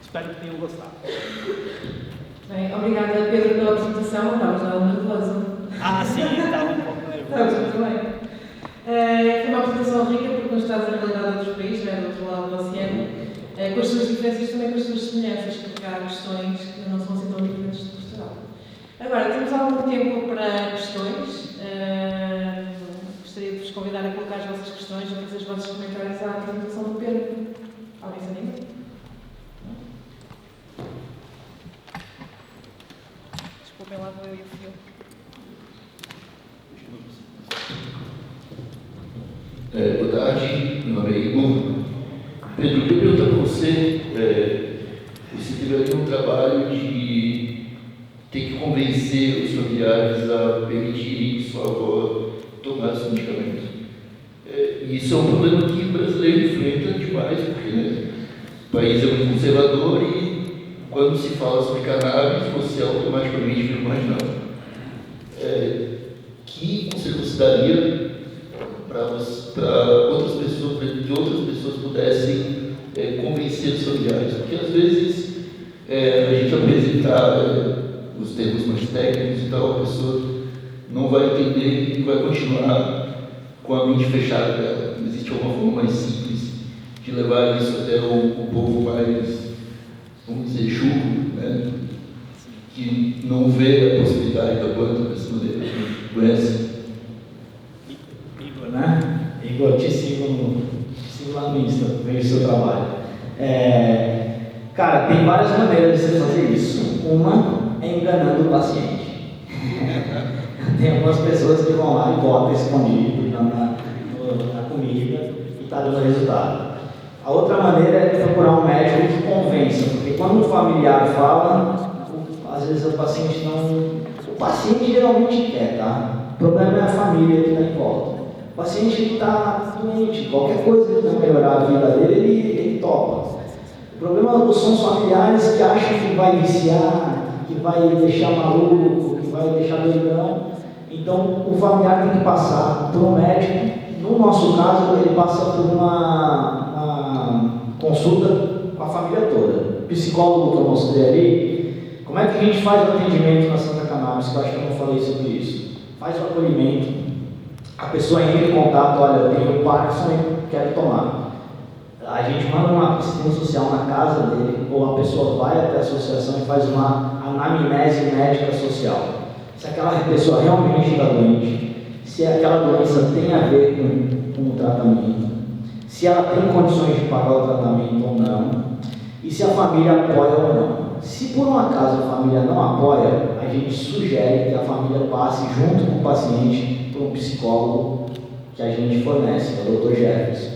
Espero que tenham gostado. Bem, obrigada, Pedro, pela apresentação. Estava nervoso. Sim, estava um pouco nervoso. Estava muito bem. Foi uma apresentação rica porque nos traz a realidade de outros países, do outro lado do oceano, com as suas diferenças e também com as suas semelhanças, porque há questões que não são assim tão diferentes de Portugal. Agora, temos algum tempo para questões. Gostaria de vos convidar a colocar as vossas questões ou fazer os vossos comentários à apresentação do Pedro. Alguém se anima? Desculpem lá, vou eu e o Fio. Boa tarde, meu nome é Igor. Pedro, eu queria perguntar para você, você teve ali um trabalho de ter que convencer os familiares a permitirem que sua avó tomasse o medicamento. E isso é um problema que o brasileiro enfrenta demais, porque país é muito conservador e quando se fala sobre cannabis, você automaticamente fica imaginando. Que conselho você daria para outras pessoas, para que outras pessoas pudessem convencer os familiares? Porque às vezes a gente apresentar os termos mais técnicos e tal, a pessoa não vai entender e vai continuar com a mente fechada dela. Não existe alguma forma mais simples de levar isso até o povo mais, vamos dizer, chuco, né? Que não vê a possibilidade da planta dessa maneira, que conhece. Igor, né? Igor, te sigo lá no Insta, vejo seu trabalho. Cara, tem várias maneiras de você fazer isso. Uma é enganando o paciente. Tem algumas pessoas que vão lá e botam escondido na comida e está dando resultado. A outra maneira é procurar um médico que convença, porque quando um familiar fala, às vezes o paciente não... O paciente geralmente quer, tá? O problema é a família que está em volta. O paciente está doente, qualquer coisa que vai melhorar a vida dele, ele topa. O problema são os familiares que acham que vai viciar, que vai deixar maluco, que vai deixar doidão. Então, o familiar tem que passar por um médico. No nosso caso, ele passa por uma consulta com a família toda. O psicólogo que eu mostrei ali, como é que a gente faz o atendimento na Santa Cannabis? Que eu acho que eu não falei sobre isso. Faz o acolhimento, a pessoa entra em contato, olha, eu tenho Parkinson e quero tomar. A gente manda uma assistente social na casa dele, ou a pessoa vai até a associação e faz uma anamnese médica social. Se aquela pessoa realmente está doente, se aquela doença tem a ver com o tratamento, se ela tem condições de pagar o tratamento ou não, e se a família apoia ou não. Se por um acaso a família não apoia, a gente sugere que a família passe junto com o paciente por um psicólogo que a gente fornece, que é o Dr. Jefferson.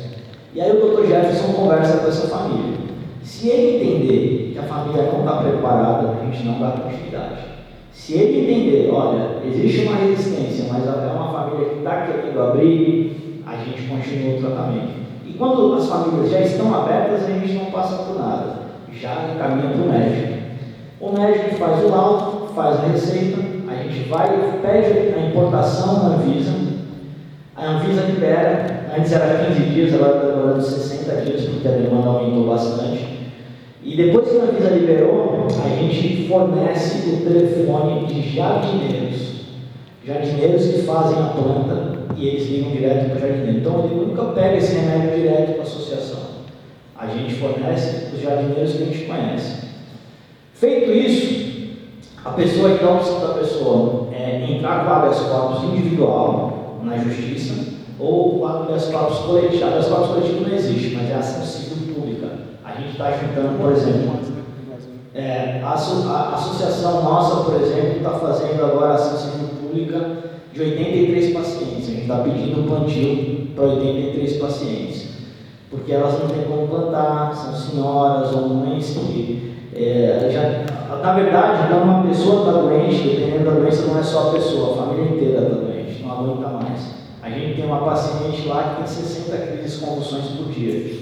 E aí o Dr. Jefferson conversa com essa família. Se ele entender que a família não está preparada, a gente não dá continuidade. Se ele entender, olha, existe uma resistência, mas é uma família que está querendo abrir, a gente continua o tratamento. E quando as famílias já estão abertas, a gente não passa por nada, já encaminha para o médico. O médico faz o laudo, faz a receita, a gente vai e pede a importação na Anvisa. A Anvisa libera, antes era 15 dias, agora está demorando 60 dias, porque a demanda aumentou bastante. E depois que a Anvisa liberou, a gente fornece o telefone de jardineiros. Jardineiros que fazem a planta e eles ligam direto para o jardineiro. Então ele nunca pega esse remédio direto para a associação. A gente fornece os jardineiros que a gente conhece. Feito isso, a pessoa que dá a opção da pessoa entrar com habeas corpus individual na justiça ou com habeas corpus coletivo. Habeas corpus coletivo não existe, mas é ação civil pública. A gente está juntando, por exemplo, a associação nossa, por exemplo, está fazendo agora ação civil pública de 83 pacientes. A gente está pedindo um plantio para 83 pacientes, porque elas não têm como plantar, são senhoras ou mães que na verdade, quando uma pessoa está doente, dependendo da doença, não é só a pessoa, a família inteira está doente, não aguenta mais. A gente tem uma paciente lá que tem 60 crises convulsões por dia.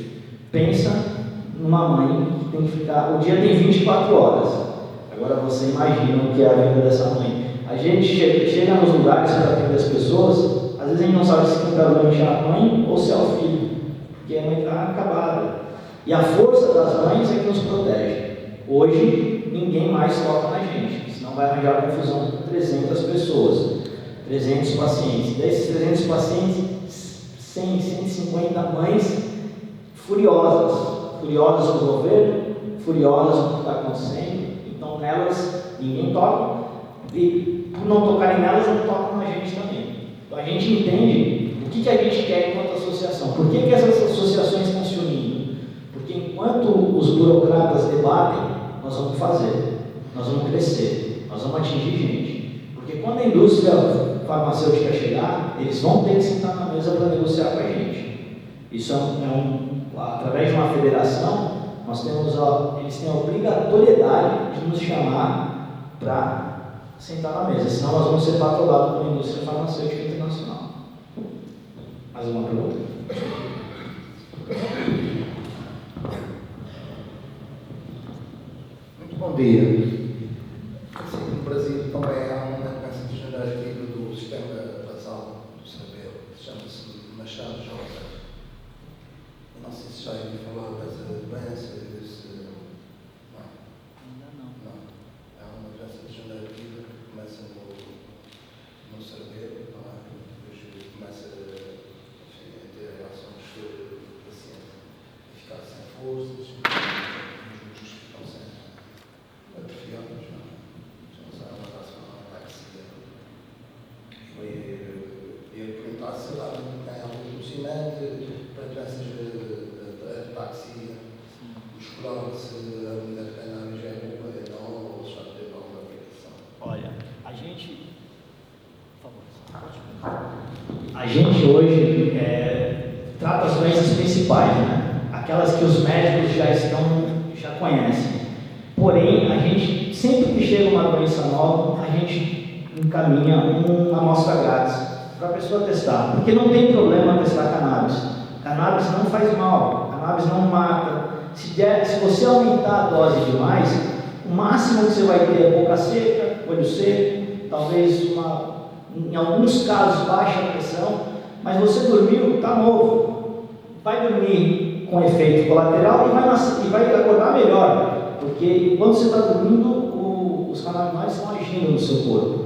Pensa numa mãe que tem que ficar, o dia tem 24 horas. Agora você imagina o que é a vida dessa mãe. A gente chega nos lugares para atender as pessoas, às vezes a gente não sabe se quem está doente é a mãe ou se é o filho, porque a mãe está acabada. E a força das mães é que nos protege. Hoje, ninguém mais toca na gente, senão vai arranjar confusão com 300 pessoas, 300 pacientes. Desses 300 pacientes, 100, 150 mães furiosas com o governo, furiosas com o que está acontecendo. Então, nelas, ninguém toca, e por não tocarem nelas, não tocam na gente também. Então, a gente entende o que a gente quer enquanto associação. Por que essas associações estão se unindo? Porque enquanto os burocratas debatem, nós vamos fazer, nós vamos crescer, nós vamos atingir gente. Porque quando a indústria farmacêutica chegar, eles vão ter que sentar na mesa para negociar com a gente. Isso através de uma federação, eles têm a obrigatoriedade de nos chamar para sentar na mesa, senão nós vamos ser patrulhados pela indústria farmacêutica internacional. Mais uma pergunta? Bom dia. Assim, no Brasil também há uma doença degenerativa do sistema basal do cerebelo, que chama-se Machado Joseph. Não sei se já ouviu falar dessa doença. Não. Ainda não. Não. É uma doença degenerativa que começa no cerebelo, não é? Depois começa enfim, a ter reações do paciente, a ficar sem forças, os músculos ficam sem atrofiados, não é? Então, é uma reação ataxia. Eu perguntar se lá tem algum conhecimento para doenças de ataxia muscular, se a unidade de cannabis é boa, é não, ou já teve alguma aplicação. Olha, a gente... Por favor, a gente hoje trata as doenças principais, né? Aquelas que os médicos já conhecem. Porém, a gente, sempre que chega uma doença nova, a gente encaminha uma amostra grátis para a pessoa testar. Porque não tem problema testar cannabis. Cannabis não faz mal, cannabis não mata. Se você aumentar a dose demais, o máximo que você vai ter é boca seca, olho seco, talvez em alguns casos baixa pressão, mas você dormiu, está novo, vai dormir com efeito colateral e vai acordar melhor, porque quando você está dormindo, os canabinoides estão agindo no seu corpo.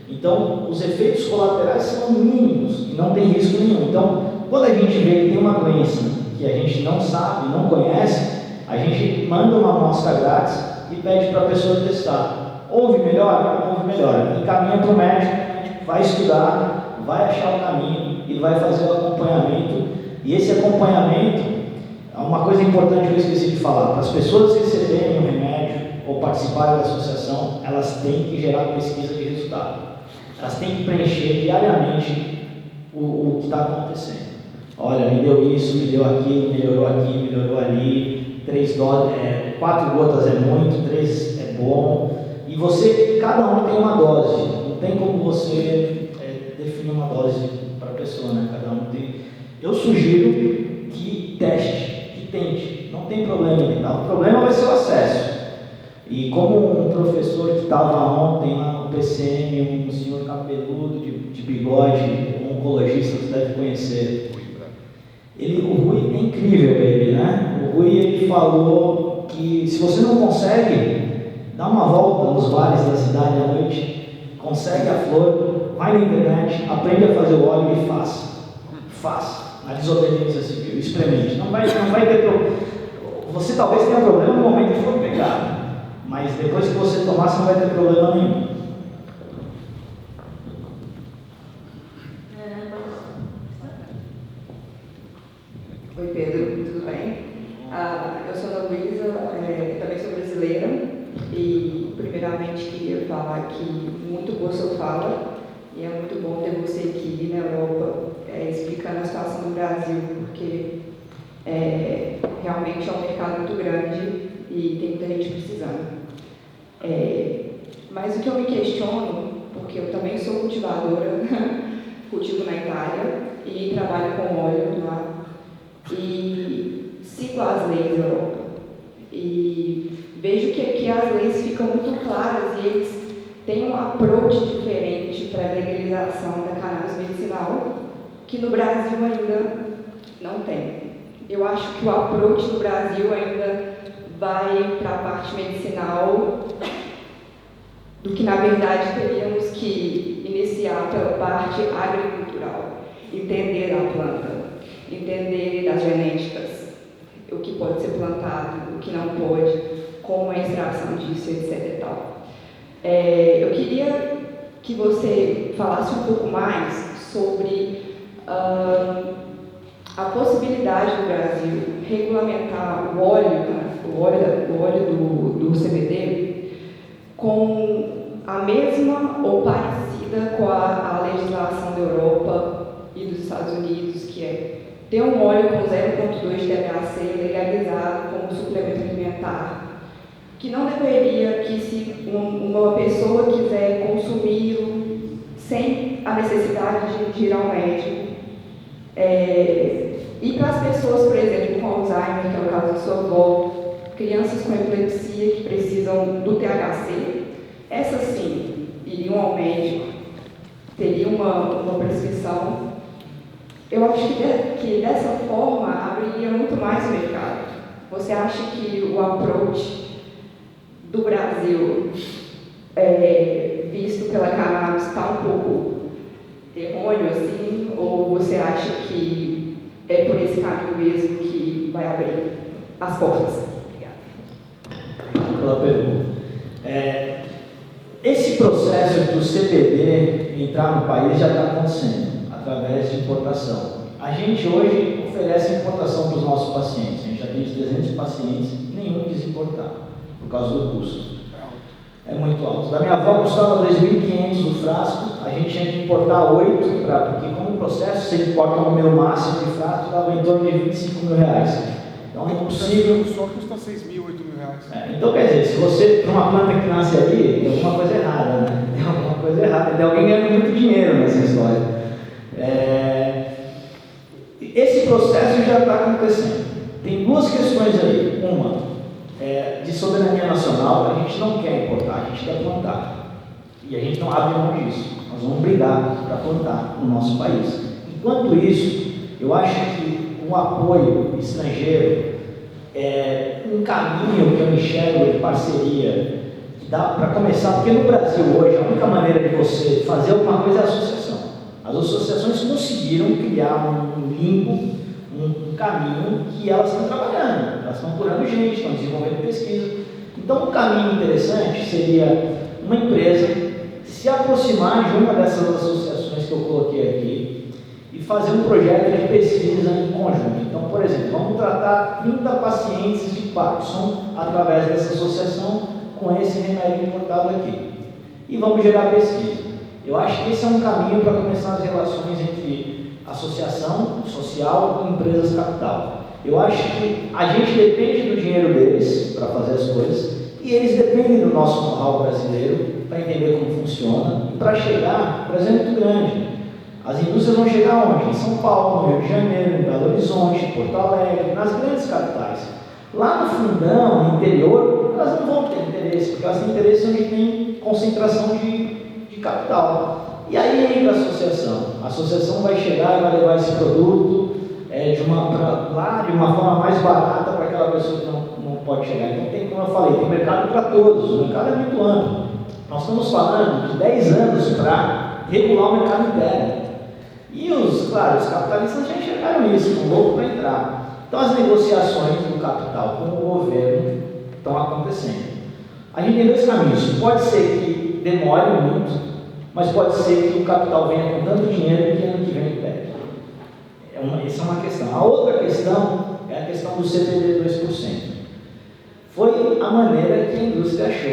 Então, os efeitos colaterais são mínimos e não tem risco nenhum. Então, quando a gente vê que tem uma doença que a gente não sabe, não conhece, a gente manda uma amostra grátis e pede para a pessoa testar. Ouve melhor? Ouve melhor. Encaminha para o médico, vai estudar, vai achar o caminho e vai fazer o acompanhamento. E esse acompanhamento, uma coisa importante que eu esqueci de falar, para as pessoas receberem o remédio ou participarem da associação, elas têm que gerar pesquisa de resultado. Elas têm que preencher diariamente o que está acontecendo. Olha, me deu isso, me deu aquilo, melhorou aqui, melhorou ali, 4 gotas é muito, 3 é bom. E cada um tem uma dose, não tem como você definir uma dose para a pessoa, né? Cada um tem. Eu sugiro que teste, que tente, não tem problema em tal. O problema vai ser o acesso. E como um professor que estava ontem lá no PCM, um senhor cabeludo, de bigode, um oncologista, você deve conhecer. O Rui é incrível, né? O Rui ele falou que se você não consegue, dá uma volta nos bares da cidade à noite, consegue a flor, vai na internet, aprende a fazer o óleo e faça. A desobediência civil, experimente. Não vai ter problema. Você talvez tenha problema no momento que for pecado. Mas depois que você tomar, você não vai ter problema nenhum. Oi, Pedro, tudo bem? Eu sou a Luísa, também sou brasileira e, primeiramente, queria falar que muito boa sua fala e é muito bom ter você aqui na Europa explicando a situação do Brasil, porque realmente é um mercado muito grande e tem muita gente precisando. Mas o que eu me questiono, porque eu também sou cultivadora, cultivo na Itália e trabalho com óleo lá, e sigo as leis da Europa. E vejo que aqui as leis ficam muito claras e eles têm um approach diferente para a legalização da cannabis medicinal, que no Brasil ainda não tem. Eu acho que o approach no Brasil ainda vai para a parte medicinal, do que na verdade teríamos que iniciar pela parte agricultural, entender a planta, entender das genéticas, o que pode ser plantado, o que não pode, como é a extração disso, etc. e tal. Eu queria que você falasse um pouco mais sobre a possibilidade do Brasil regulamentar o óleo do CBD com a mesma ou parecida com a legislação da Europa e dos Estados Unidos, que é ter um óleo com 0,2 de THC legalizado como suplemento alimentar, que não deveria, que se uma pessoa quiser consumi-lo sem a necessidade de ir ao médico, e para as pessoas, por exemplo, com Alzheimer, que é o caso da sua avó, crianças com epilepsia que precisam precisam do THC, essas sim iriam ao médico, teriam uma prescrição. Eu acho que dessa forma abriria muito mais o mercado. Você acha que o approach do Brasil, visto pela cannabis, está um pouco errôneo assim? Ou você acha que é por esse caminho mesmo que vai abrir as portas? Obrigada. Pela pergunta. Esse processo do CBD entrar no país já está acontecendo através de importação. A gente hoje oferece importação para os nossos pacientes. A gente já tem 300 pacientes, nenhum quis importar, por causa do custo. É muito alto. Da minha avó custava 2.500 o frasco, a gente tinha que importar 8, porque como processo, você importa o número máximo de frasco, dava em torno de 25 mil reais. Então é impossível. Só custa 6 mil, 8 mil reais. Então quer dizer, se você, para uma planta que nasce ali, tem alguma coisa errada, né? Tem alguma coisa errada, tem alguém ganhando muito dinheiro nessa história. Esse processo já está acontecendo. Tem duas questões aí. Uma, de soberania nacional, a gente não quer importar, a gente quer plantar. E a gente não abre mão disso. Nós vamos brigar para plantar no nosso país. Enquanto isso, eu acho que um apoio estrangeiro é um caminho que eu enxergo de parceria que dá para começar, porque no Brasil hoje a única maneira de você fazer alguma coisa é a associação. As associações conseguiram criar um limbo, um caminho que elas estão trabalhando, elas estão curando gente, estão desenvolvendo pesquisa. Então, um caminho interessante seria uma empresa se aproximar de uma dessas associações que eu coloquei aqui e fazer um projeto de pesquisa em conjunto. Então, por exemplo, vamos tratar 30 pacientes de Parkinson através dessa associação com esse remédio importado aqui. E vamos gerar pesquisa. Eu acho que esse é um caminho para começar as relações entre associação social e empresas capital. Eu acho que a gente depende do dinheiro deles para fazer as coisas e eles dependem do nosso know-how brasileiro para entender como funciona e para chegar. O Brasil é muito grande. As indústrias vão chegar onde? Em São Paulo, no Rio de Janeiro, em Belo Horizonte, Porto Alegre, nas grandes capitais. Lá no fundão, no interior, elas não vão ter interesse, porque elas têm interesse onde tem concentração de capital. E aí entra a associação. A associação vai chegar e vai levar esse produto de uma forma mais barata para aquela pessoa que não pode chegar. Então tem, como eu falei, tem mercado para todos. O mercado é muito amplo. Nós estamos falando de 10 anos para regular o mercado interno. E os capitalistas já enxergaram isso, estão loucos para entrar. Então as negociações do capital com o governo estão acontecendo. A gente tem dois caminhos. Pode ser que demore muito, mas pode ser que o capital venha com tanto dinheiro que ano que vem perde. Essa é uma questão. A outra questão é a questão do CBD 2%. Foi a maneira que a indústria achou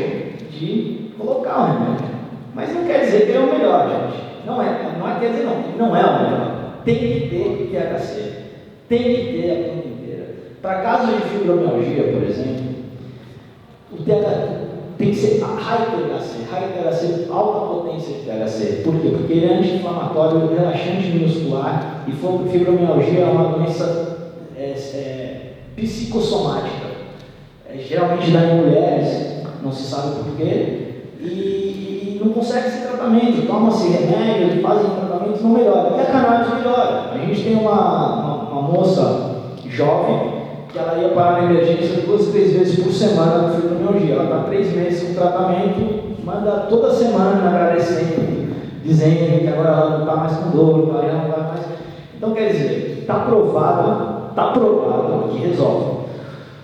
de colocar o remédio. Mas não quer dizer que ele é o melhor, gente. Não é o melhor. Tem que ter THC. Tem que ter a planta inteira. Para casos de fibromialgia, por exemplo, o THC tem que ser high THC, alta potência de THC. Por quê? Porque ele é anti-inflamatório, relaxante muscular e fibromialgia é uma doença psicossomática. Geralmente dá em mulheres, não se sabe porquê, e não consegue esse tratamento. Toma-se remédio, fazem tratamento e não melhora. E a cannabis melhora. A gente tem uma moça jovem que ela ia parar na emergência 2 a 3 vezes por semana com fibromialgia. Ela está 3 meses com tratamento, manda toda semana agradecendo, dizendo que agora ela não está mais com dor, ela já não vai mais. Então, quer dizer, está provado que resolve.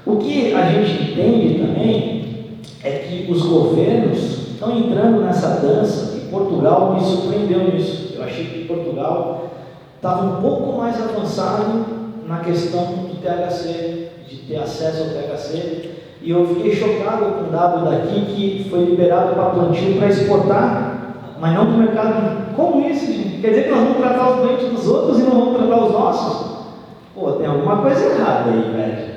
O que a gente entende também é que os governos estão entrando nessa dança e Portugal me surpreendeu nisso. Eu achei que Portugal estava um pouco mais avançado na questão do THC, de ter acesso ao THC, e eu fiquei chocado com um dado daqui que foi liberado para plantio para exportar, mas não para o mercado. Como isso, gente? Quer dizer que nós vamos tratar os doentes dos outros e não vamos tratar os nossos? Pô, tem alguma coisa errada aí, velho.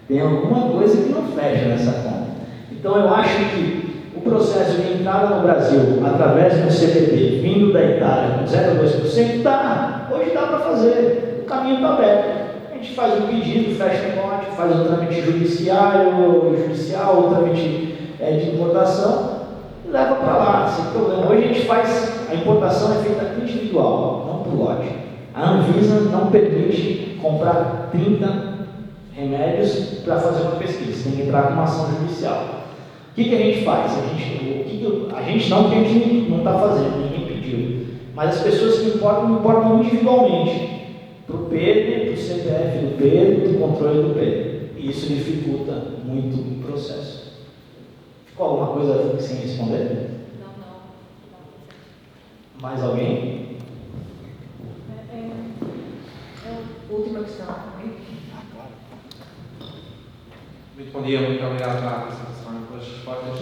Tem alguma coisa que não fecha nessa conta. Então eu acho que o processo de entrada no Brasil através do CBD, vindo da Itália com 0,2%, dá. Hoje dá para fazer. O caminho está aberto. A gente faz um pedido, fecha um lote, faz um trâmite judicial, o trâmite de importação e leva para lá, sem problema. Hoje a gente faz, a importação é feita individual, não por lote. A Anvisa não permite comprar 30 remédios para fazer uma pesquisa, tem que entrar com uma ação judicial. O que a gente faz? A gente não, porque a gente não está fazendo, ninguém pediu. Mas as pessoas que importam individualmente, para o Pedro, para o CPF do Pedro, para o controle do Pedro. E isso dificulta muito o processo. Ficou alguma coisa sem responder? Não. Mais alguém? Última questão. Muito bom dia, muito obrigado pela apresentação e pelas respostas.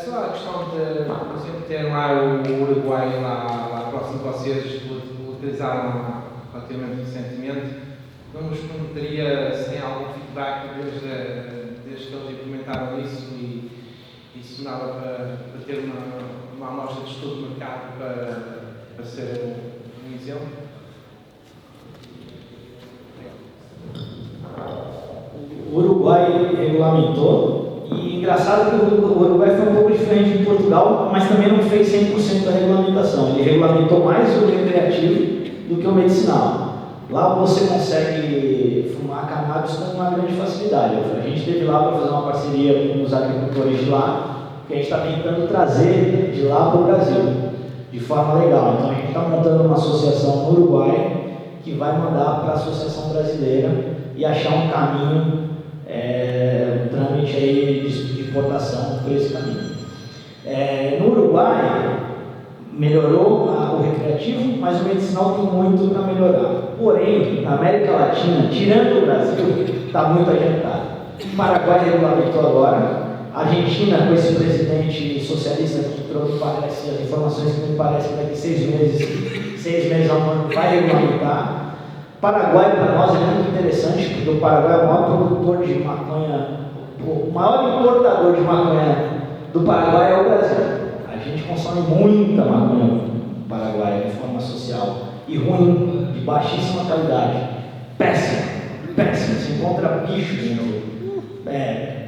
Só a questão de, por exemplo, ter lá o Uruguai lá próximo de vocês, utilizaram relativamente recentemente, não nos permitiria, se tem algum feedback desde que eles implementaram isso e isso dava para ter uma amostra de estudo de mercado para ser um exemplo? O Uruguai regulamentou, e engraçado que o Uruguai foi um pouco diferente de Portugal, mas também não fez 100% da regulamentação. Ele regulamentou mais o recreativo do que o medicinal. Lá você consegue fumar cannabis com uma grande facilidade. A gente esteve lá para fazer uma parceria com os agricultores de lá, que a gente está tentando trazer de lá para o Brasil, de forma legal. Então a gente está montando uma associação no Uruguai que vai mandar para a Associação Brasileira e achar um caminho, um trâmite aí de importação por esse caminho. No Uruguai, melhorou o recreativo, mas o medicinal tem muito para melhorar. Porém, na América Latina, tirando o Brasil, está muito adiantado. O Paraguai regulamentou agora, a Argentina, com esse presidente socialista que trouxe, parece, as informações que me parecem que daqui 6 meses a um ano vai regulamentar. Paraguai para nós é muito interessante, porque o Paraguai é o maior produtor de maconha, o maior importador de maconha do Paraguai é o Brasil. A gente consome muita maconha no Paraguai de forma social e ruim, de baixíssima qualidade, péssima, você encontra bicho dentro,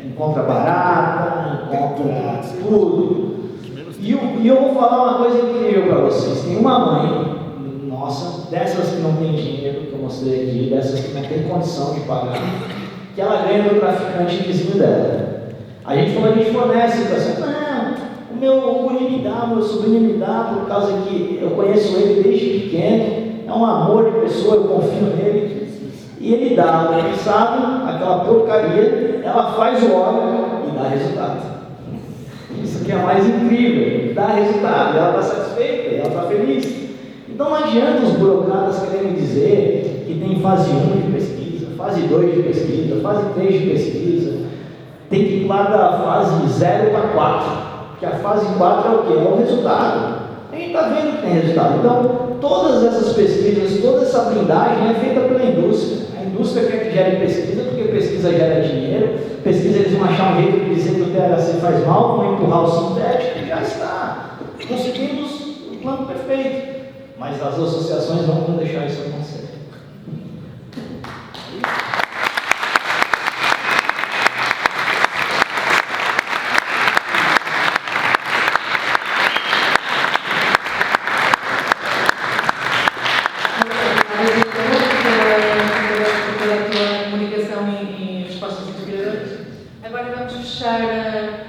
encontra barata, encontra tudo. E eu vou falar uma coisa incrível para vocês. Tem uma mãe nossa, dessas que não tem dinheiro, que eu mostrei aqui, dessas que não tem condição de pagar, que ela ganha do traficante vizinho dela. A gente fornece para você, o guri me dá, meu sobrinho me dá, por causa que eu conheço ele desde pequeno, é um amor de pessoa, eu confio nele, e ele dá, ele sabe, aquela porcaria, ela faz o óleo e dá resultado. Isso que é mais incrível, dá resultado, ela está satisfeita, ela está feliz. Então não adianta os burocratas quererem dizer que tem fase 1 de pesquisa, fase 2 de pesquisa, fase 3 de pesquisa, tem que pular da fase 0 para 4, porque a fase 4 é o quê? É o resultado. A gente está vendo que tem resultado. Então, todas essas pesquisas, toda essa blindagem é feita pela indústria. A indústria quer que gere pesquisa, porque pesquisa gera dinheiro, pesquisa eles vão achar um jeito de dizer que o THC faz mal, vão empurrar o sintético e já está. Conseguimos o plano perfeito. Mas as associações não vão deixar isso acontecer. Pela tua comunicação e respostas inspiradoras. Agora vamos fechar